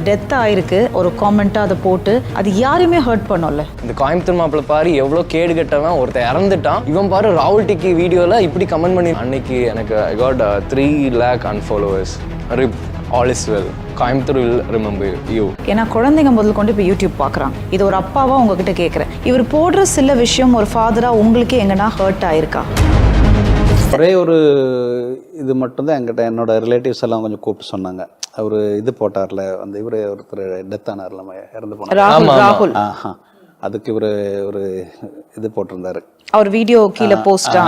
Death ஆயிருக்கு, ஒரு காமெண்ட்டாக அதை போட்டு அது யாரையுமே ஹர்ட் பண்ணோம்ல. இந்த கோயம்புத்தூர் மாப்பிள்ள பாரு எவ்வளோ கேடு கட்டவன், ஒருத்தர் இறந்துட்டான், இவன் பாரு ராகுல் டிக்கி வீடியோவில் இப்படி கமெண்ட் பண்ணி. அன்னைக்கு எனக்கு I got 3 lakh unfollowers. RIP, all is well. Coimbatore will remember you. ஏன்னா குழந்தைங்க முதல் கொண்டு இப்போ யூடியூப் பார்க்குறாங்க. இது ஒரு அப்பாவாக உங்ககிட்ட கேட்குறேன், இவர் போடுற சில விஷயம் ஒரு ஃபாதராக உங்களுக்கே எங்கன்னா ஹர்ட் ஆயிருக்கா? ஒரே ஒரு இது மட்டும்தான் என்கிட்ட என்னோட ரிலேட்டிவ்ஸ் எல்லாம் கொஞ்சம் கூப்பிட்டு சொன்னாங்க. அவர் இது போட்டார்ல, அந்த இவர் ஒருத்தர் டெத் ஆனார்ல, இறந்து போனார், ராகுல். அதுக்கு இவர் ஒரு இது போட்டிருந்தாரு, அவர் வீடியோ கீழே போஸ்டா.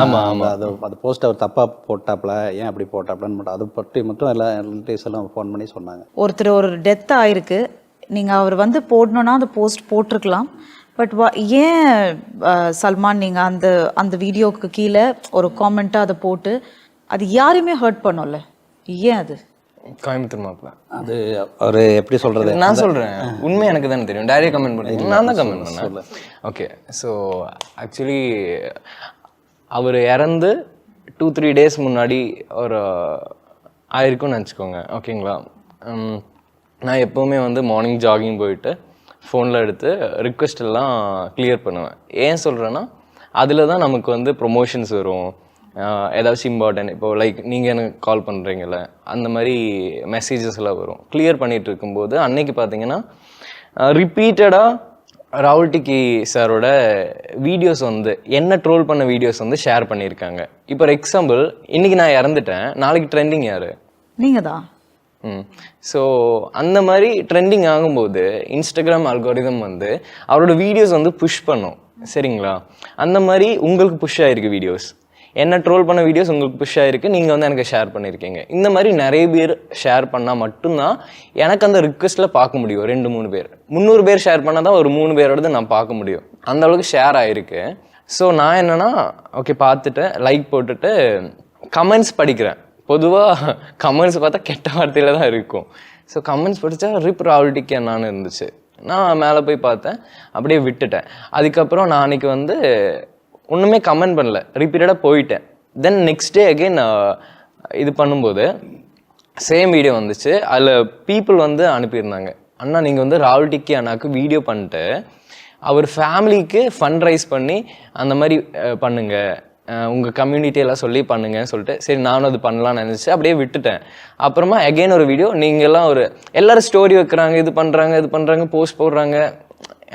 அது போஸ்ட் அவர் தப்பா போட்டாப்ல, ஏன் அப்படி போட்டாப்லன்னு மட்டும் அதை பற்றி மட்டும் எல்லா ரிலேட்டிவ்ஸ் எல்லாம் ஃபோன் பண்ணி சொன்னாங்க. ஒருத்தர் ஒரு டெத் ஆயிருக்கு, நீங்கள் அவர் வந்து போடணுன்னா அந்த போஸ்ட் போட்டிருக்கலாம். பட் ஏன் சல்மான் நீங்கள் அந்த வீடியோவுக்கு கீழே ஒரு காமெண்ட்டாக அதை போட்டு அது யாரையுமே ஹர்ட் பண்ணோம்ல, ஏன் அது? கோயம்புத்தூர் மாப்பிள்ள அது அவர் எப்படி சொல்றது, நான் சொல்றேன், உண்மை எனக்கு தானே தெரியும். டைரக்ட் கமெண்ட் பண்ணி நான் தான் கமெண்ட் பண்ணேன். ஓகே, ஸோ ஆக்சுவலி அவர் இறந்து 2-3 days முன்னாடி ஒரு ஆயிருக்கும்னு நினச்சிக்கோங்க. ஓகேங்களா, நான் எப்போவுமே வந்து மார்னிங் ஜாகிங் போயிட்டு ஃபோனில் எடுத்து ரிக்வெஸ்ட் எல்லாம் கிளியர் பண்ணுவேன். ஏன் சொல்கிறேன்னா அதில் தான் நமக்கு வந்து ப்ரொமோஷன்ஸ் வரும், ஏதாச்சும் இம்பார்ட்டன்ட். இப்போது லைக் நீங்கள் எனக்கு கால் பண்ணுறீங்கள, அந்த மாதிரி மெசேஜஸ் எல்லாம் வரும். கிளியர் பண்ணிகிட்டு இருக்கும்போது அன்னைக்கு பார்த்தீங்கன்னா ரிப்பீட்டடாக ராகுல் டிக்கி சாரோட வீடியோஸ் வந்து என்ன ட்ரோல் பண்ண வீடியோஸ் வந்து ஷேர் பண்ணியிருக்காங்க. இப்போ எக்ஸாம்பிள், இன்றைக்கி நான் இறந்துட்டேன், நாளைக்கு ட்ரெண்டிங் யார்? நீங்கள் தான். ஸோ அந்த மாதிரி ட்ரெண்டிங் ஆகும்போது இன்ஸ்டாகிராம் அல்காரிதம் வந்து அவரோட வீடியோஸ் வந்து புஷ் பண்ணும். சரிங்களா, அந்த மாதிரி உங்களுக்கு புஷ் ஆகிருக்கு வீடியோஸ், என்ன ட்ரோல் பண்ண வீடியோஸ் உங்களுக்கு புஷ் ஆகிருக்கு, நீங்கள் வந்து எனக்கு ஷேர் பண்ணியிருக்கீங்க. இந்த மாதிரி நிறைய பேர் ஷேர் பண்ணால் மட்டும்தான் எனக்கு அந்த ரிக்வெஸ்ட்டில் பார்க்க முடியும். 2-3 பேர், 300 பேர் ஷேர் பண்ணால் தான் ஒரு 3 பேரோடது நான் பார்க்க முடியும். அந்த அளவுக்கு ஷேர் ஆகிருக்கு. ஸோ நான் என்னென்னா ஓகே பார்த்துட்டு லைக் போட்டுட்டு கமெண்ட்ஸ் படிக்கிறேன். பொதுவாக கமெண்ட்ஸ் பார்த்தா கெட்ட வார்த்தையில் தான் இருக்கும். ஸோ கமெண்ட்ஸ் படித்தா RIP ராகுல் டிக்கி என்னான்னு இருந்துச்சு. நான் மேலே போய் பார்த்தேன், அப்படியே விட்டுட்டேன். அதுக்கப்புறம் நான் அன்றைக்கி வந்து ஒன்றுமே கமெண்ட் பண்ணல, ரிப்பீட்டடாக போயிட்டேன். தென் நெக்ஸ்ட் டே அகெயின் இது பண்ணும்போது சேம் வீடியோ வந்துச்சு. அதில் பீப்புள் வந்து அனுப்பியிருந்தாங்க, அண்ணா நீங்கள் வந்து ராகுல் டிக்கி அண்ணாவுக்கு வீடியோ பண்ணிட்டு அவர் ஃபேமிலிக்கு ஃபண்ட் ரைஸ் பண்ணி அந்த மாதிரி பண்ணுங்கள், உங்கள் கம்யூனிட்டியெல்லாம் சொல்லி பண்ணுங்கன்னு சொல்லிட்டு சரி நானும் அது பண்ணலான்னு நினச்சி அப்படியே விட்டுட்டேன். அப்புறமா அகெயின் ஒரு வீடியோ, நீங்கள்லாம் எல்லோரும் ஸ்டோரி வைக்கிறாங்க, இது பண்ணுறாங்க, போஸ்ட் போடுறாங்க.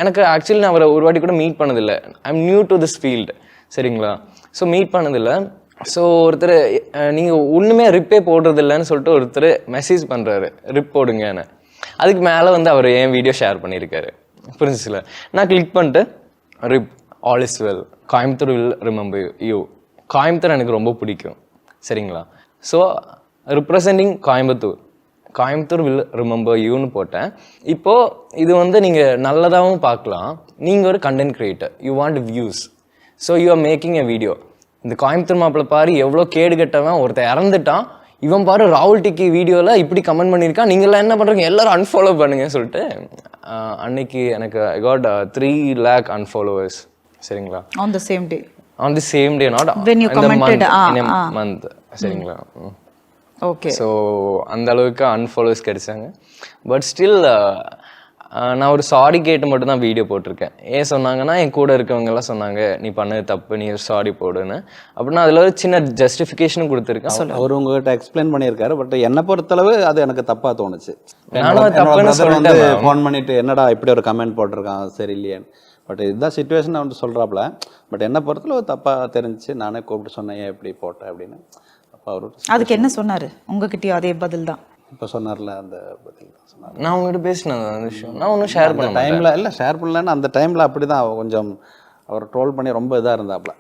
எனக்கு ஆக்சுவலி நான் அவரை ஒரு வாட்டி கூட மீட் பண்ணதில்லை. I am new to this field. சரிங்களா, ஸோ மீட் பண்ணதில்லை. ஸோ ஒருத்தர் நீங்கள் ஒன்றுமே ரிப்பே போடுறதில்லைன்னு சொல்லிட்டு ஒருத்தர் மெசேஜ் பண்ணுறாரு, ரிப் போடுங்கன்னு. அதுக்கு மேலே வந்து அவர் என் வீடியோ ஷேர் பண்ணியிருக்காரு. புரிஞ்சிச்சுல, நான் கிளிக் பண்ணிட்டு RIP, all is well, Coimbatore will remember you. Coimbatore எனக்கு ரொம்ப பிடிக்கும். சரிங்களா, ஸோ ரிப்ரசன்டிங் கோயம்புத்தூர் will remember youன்னு போட்டேன். இப்போது இது வந்து நீங்கள் நல்லதாகவும் பார்க்கலாம். நீங்கள் ஒரு content creator, you want views, so you are making a video. இந்த கோயம்புத்தூர் மாப்பிள்ள பாரு எவ்வளோ கேடு கட்டவன், ஒருத்தர் இறந்துட்டான், இவன் பாரு ராகுல் டிக்கி வீடியோவில் இப்படி கமெண்ட் பண்ணியிருக்கான், நீங்கள்லாம் என்ன பண்ணுறீங்க, எல்லோரும் அன்ஃபாலோ பண்ணுங்கன்னு சொல்லிட்டு அன்னைக்கு எனக்கு ஐ காட் 3 lakh unfollowers. சரிங்களா, on the same day not when you commented month. சரிங்களா, ஓகே. ஸோ அந்த அளவுக்கு அன்ஃபாலோவர்ஸ் கிடைச்சாங்க. பட் ஸ்டில் நான் ஒரு சாரி கேட்டு மட்டும் தான் வீடியோ போட்டிருக்கேன். ஏன் சொன்னாங்கன்னா, என் கூட இருக்கவங்கெல்லாம் சொன்னாங்க நீ பண்ணது தப்பு, நீ சாரி போடுன்னு. அப்படின்னா அதில் ஒரு சின்ன ஜஸ்டிஃபிகேஷனும் கொடுத்துருக்கேன். அவர் உங்ககிட்ட எக்ஸ்பிளைன் பண்ணியிருக்காரு. பட் என்னை பொறுத்தளவு அது எனக்கு தப்பாக தோணுச்சு. ஃபோன் பண்ணிட்டு என்னடா இப்படி ஒரு கமெண்ட் போட்டிருக்கான், சரி இல்லையான்னு. பட் இதுதான் சுச்சுவேஷன் அவன் சொல்கிறாப்புல. பட் என்னை பொறுத்தளவு தப்பாக தெரிஞ்சிச்சு. நானே கூப்பிட்டு சொன்னேன் ஏன் இப்படி போட்டேன் அப்படின்னு. அப்போ அவர் அதுக்கு என்ன சொன்னார்? உங்ககிட்டயும் அதே பதில் தான் இப்போ சொன்னார்ல, அந்த பதில் தான் சொன்னார். நான் உங்ககிட்ட பேசினேன் அந்த விஷயம், நான் ஒன்றும் ஷேர் பண்ண டைமில் இல்லை, ஷேர் பண்ணலன்னு அந்த டைமில் அப்படி தான் கொஞ்சம் அவர் ட்ரோல் பண்ணி ரொம்ப இதாக இருந்தாப்புல.